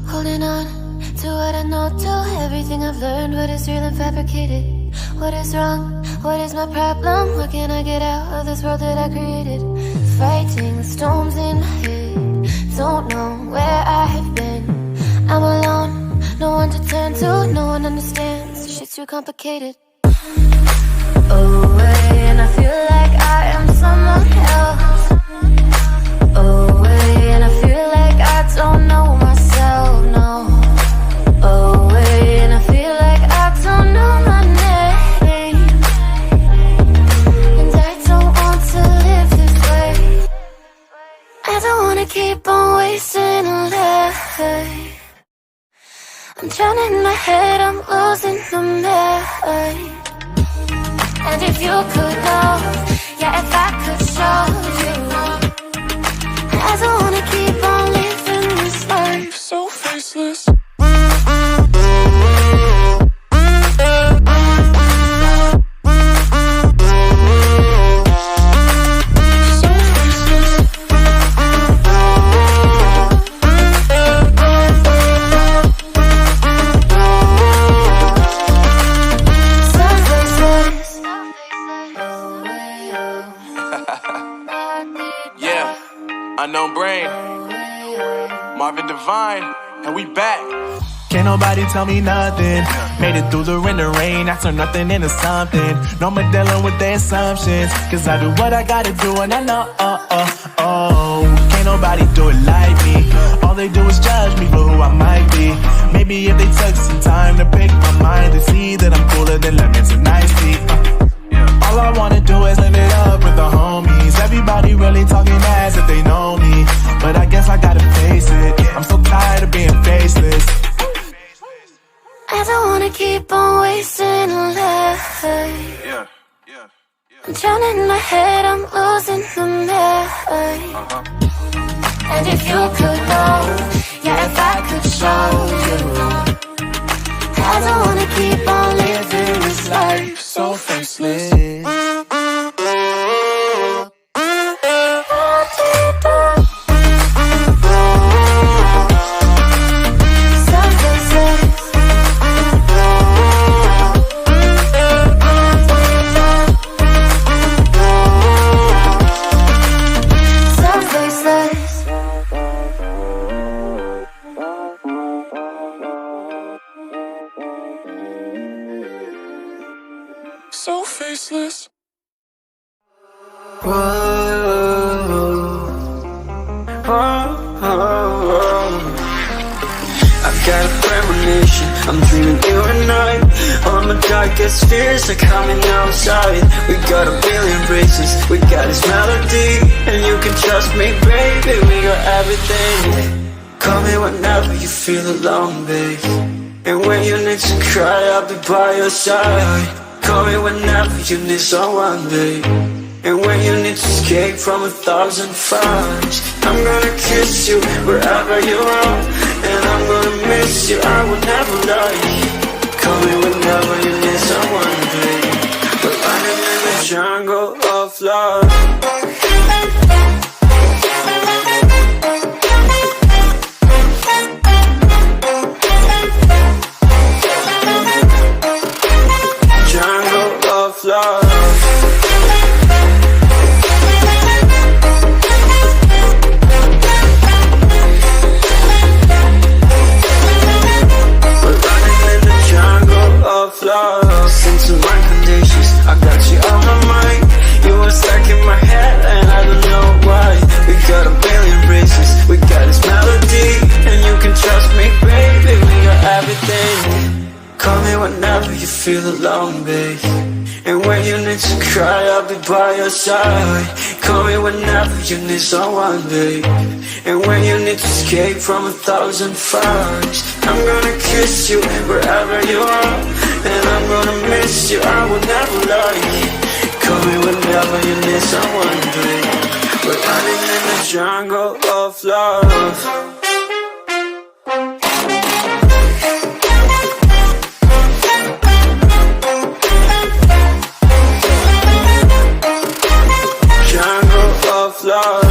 Holding on to what I know, to everything I've learned. What is real and fabricated? What is wrong? What is my problem? What can I get out of this world that I created? Fighting the storms in my head. Don't know where I have been. I'm alone, no one to turn to. No one understands, shit's too complicated. Away, and I feel like I am someone else. Away, and I feel like I don't know myself, no. Away, and I feel like I don't know my name. And I don't want to live this way. I don't wanna keep on wasting a life. I'm drowning in my head, I'm losing the mind. And if you could know, yeah, if I could show you, I don't wanna keep on living this life so faceless. Unknown Brain, Marvin Divine, and we back. Can't nobody tell me nothing. Made it through the wind and rain, I turned nothing into something. No more dealing with their assumptions, cause I do what I gotta do and I know, can't nobody do it like me. All they do is judge me for who I might be. Maybe if they took some time to pick my mind, they see that I'm cooler than lemons and iced tea. All I wanna do is live it up with the homies. Everybody really talking as if they know me, but I guess I gotta face it. I'm so tired of being faceless. I don't wanna keep on wasting a life. I'm drowning in my head, I'm losing the mind. And if you could know, yeah, if I could show you, I don't wanna keep on living this life so faceless. So faceless. I've got a premonition, I'm dreaming you and I. All my darkest fears are coming outside. We got a billion races, we got this melody. And you can trust me, baby, we got everything. Call me whenever you feel alone, babe. And when you need to cry, I'll be by your side. Call me whenever you need someone, babe. And when you need to escape from 1,000 fires, I'm gonna kiss you wherever you are. And I'm gonna miss you, I will never lie. Call me whenever you need someone, babe. We're running in the jungle of love. Love. We're running in the jungle of love. Listen to my conditions, I got you on my mind. You were stuck in my head and I don't know why. We got a billion races, we got this melody. And you can trust me, baby, we got everything. Call me whenever you feel alone, babe. And when you need to cry, I'll be by your side. Call me whenever you need someone, babe. And when you need to escape from 1,000 fires, I'm gonna kiss you wherever you are. And I'm gonna miss you, I will never lie. Call me whenever you need someone, babe. We're running in the jungle of love. Love.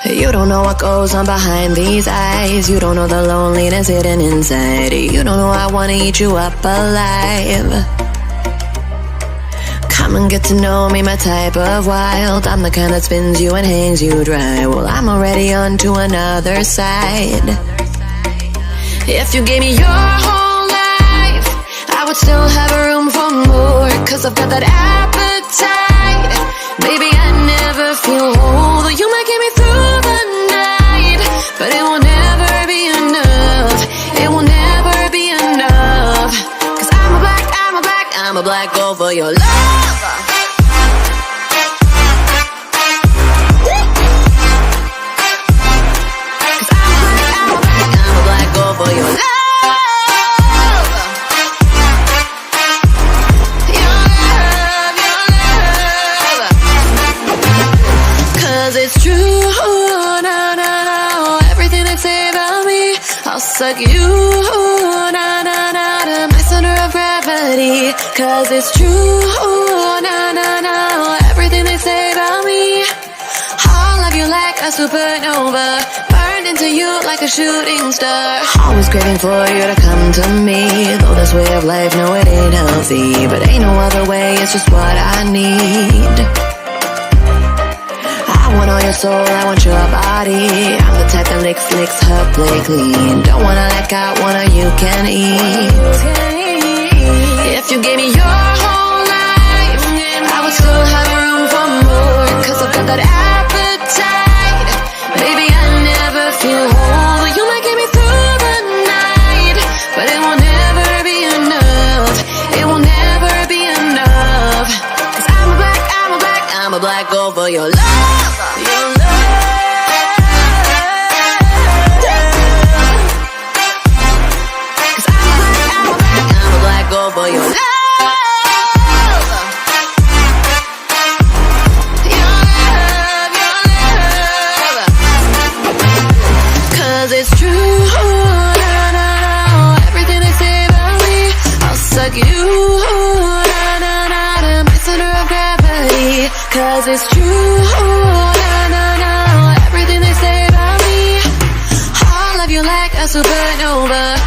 You don't know what goes on behind these eyes. You don't know the loneliness hidden inside. You don't know I wanna eat you up alive. Come and get to know me, my type of wild. I'm the kind that spins you and hangs you dry. Well, I'm already on to another side. If you gave me your whole life, I would still have room for more. Cause I've got that appetite. Baby, I never feel whole. You might get me through the night, but it will never be enough. It will never be enough. Cause I'm a black gold for your love. Cause I'm a black gold for your love. It's true, no, no, no. Everything they say about me, I'll suck you, no, no, no, to my center of gravity. Cause it's true, no, no, no. Everything they say about me, I'll love you like a supernova, burned into you like a shooting star. Always craving for you to come to me. Though this way of life, no, it ain't healthy, but ain't no other way, it's just what I need. I want all your soul, I want your body. I'm the type that licks her plate clean. Don't wanna let go, wanna you can eat. If you gave me your whole life, I would still have room for more. Cause I've got that appetite. Baby, I never feel whole. You might get me through the night, but it will never be enough. It will never be enough. Cause I'm a black gold for your love. For your love, cause it's true, no, no, no. Everything they say about me, I'll suck you, no, no, no, to my center of gravity. Cause it's true, no, no, no. Everything they say about me, I'll love you like a supernova,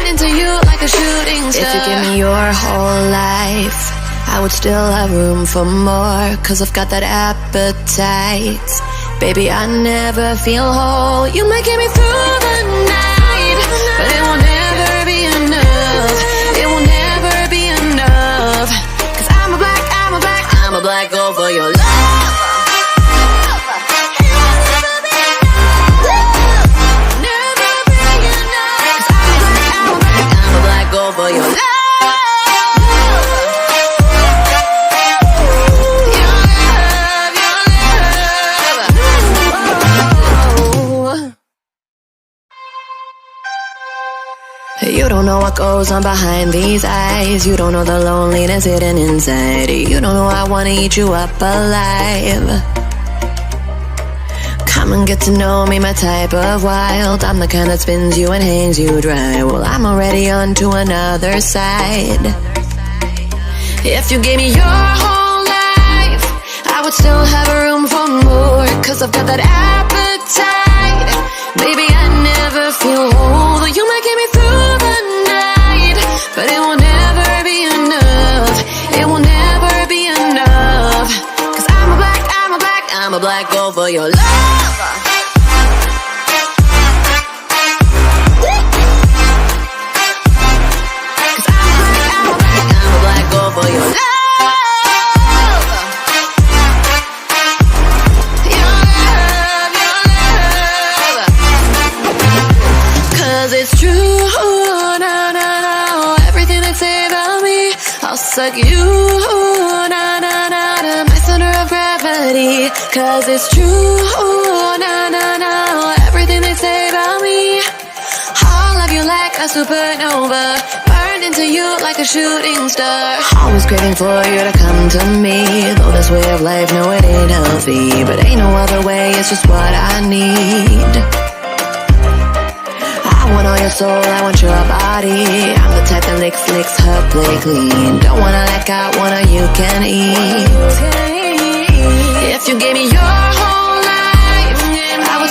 into you like a shooting star. If you give me your whole life, I would still have room for more. Cause I've got that appetite. Baby, I never feel whole. You might get me through the night, but it will never be enough. It will never be enough. Cause I'm a black gold for your love. For your love, you don't know what goes on behind these eyes. You don't know the loneliness hidden inside. You don't know I wanna eat you up alive. Come and get to know me, my type of wild. I'm the kind that spins you and hangs you dry. Well, I'm already on to another side. If you gave me your whole life, I would still have room for more. Cause I've got that appetite. Baby, I never feel whole. You might get me through the night, but it will never be enough. It will never be enough. Cause I'm a black gold for your love. For your love, your love. Cause it's true, no, no, no. Everything they say about me, I'll suck you, no, no, no, to my center of gravity. Cause it's true, no, no, no. Everything they say about me, I'll love you like a supernova, into you like a shooting star. Always craving for you to come to me. Though this way of life, no, it ain't healthy, but ain't no other way, it's just what I need. I want all your soul, I want your body. I'm the type that licks her plate clean. Don't wanna let go, wanna you can eat. If you gave me your whole life, I would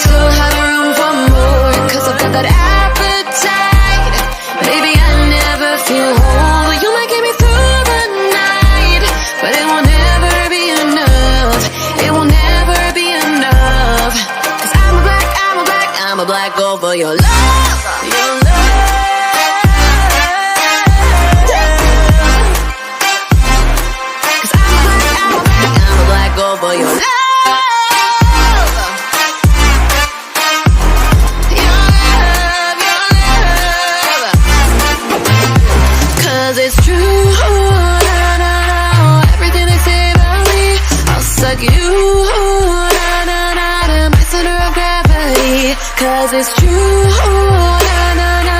black over your love, your love. Cause I'm a black over your love. It's true, na, na, na. Everything they say about me, I'll suck you, na, na, na, to my center of gravity. Cause it's true, na, na, na.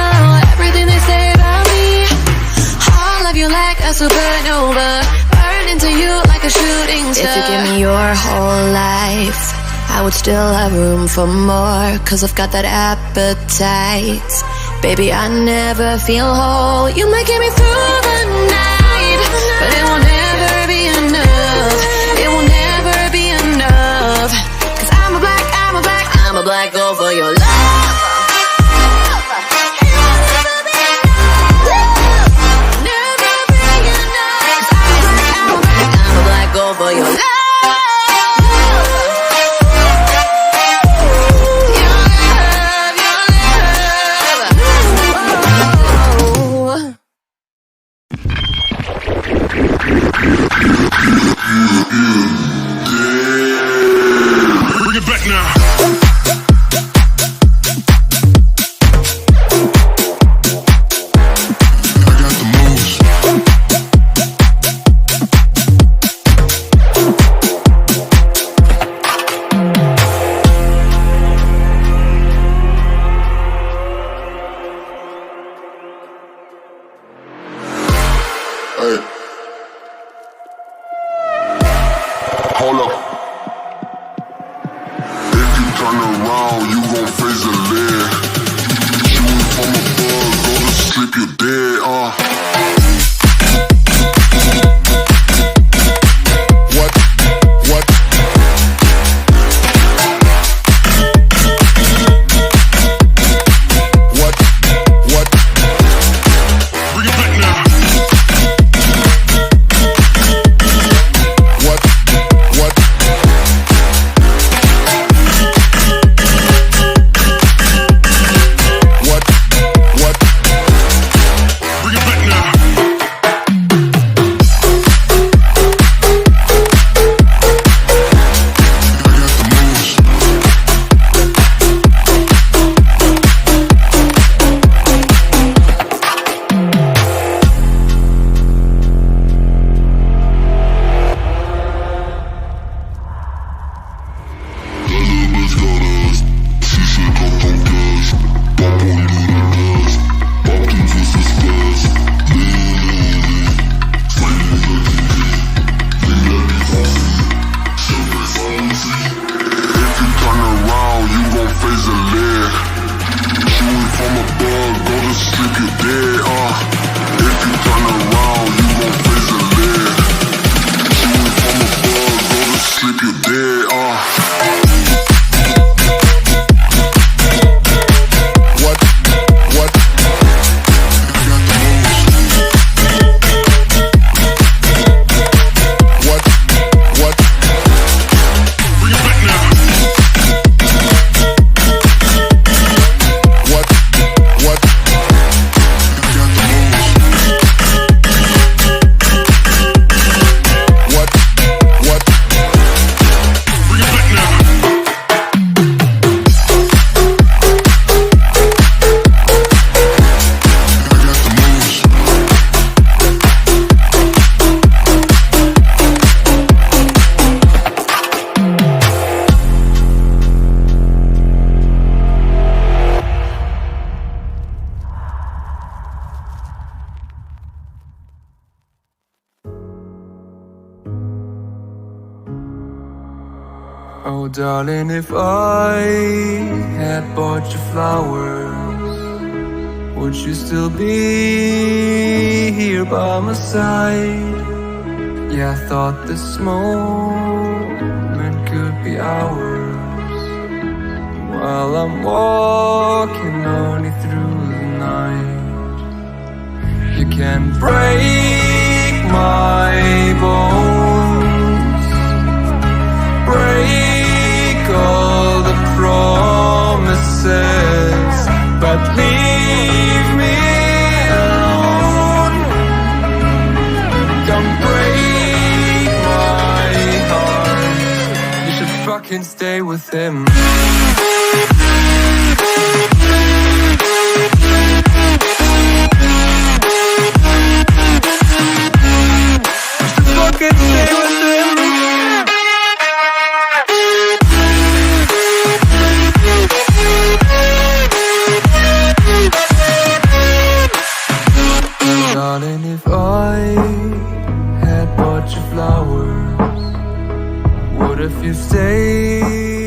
Everything they say about me, I'll love you like a supernova, burn into you like a shooting star. If you give me your whole life, I would still have room for more. Cause I've got that appetite. Baby, I never feel whole. You might get me through the night, but it will never be enough. It will never be enough. Cause I'm a black over your love. Never be enough. Cause I'm a black over your love. Bring it back now. Hold up. If you turn around, you gon' face the lead. Shooting from above, go to sleep, you're dead, What? Bring it back now. Oh darling, if I had bought you flowers, would you still be here by my side? Yeah, I thought this moment could be ours, while I'm walking only through the night. You can break my bones, break all the promises fucking stay with him. Fucking stay with him. Darling, if I had bought you flowers, what if you stayed?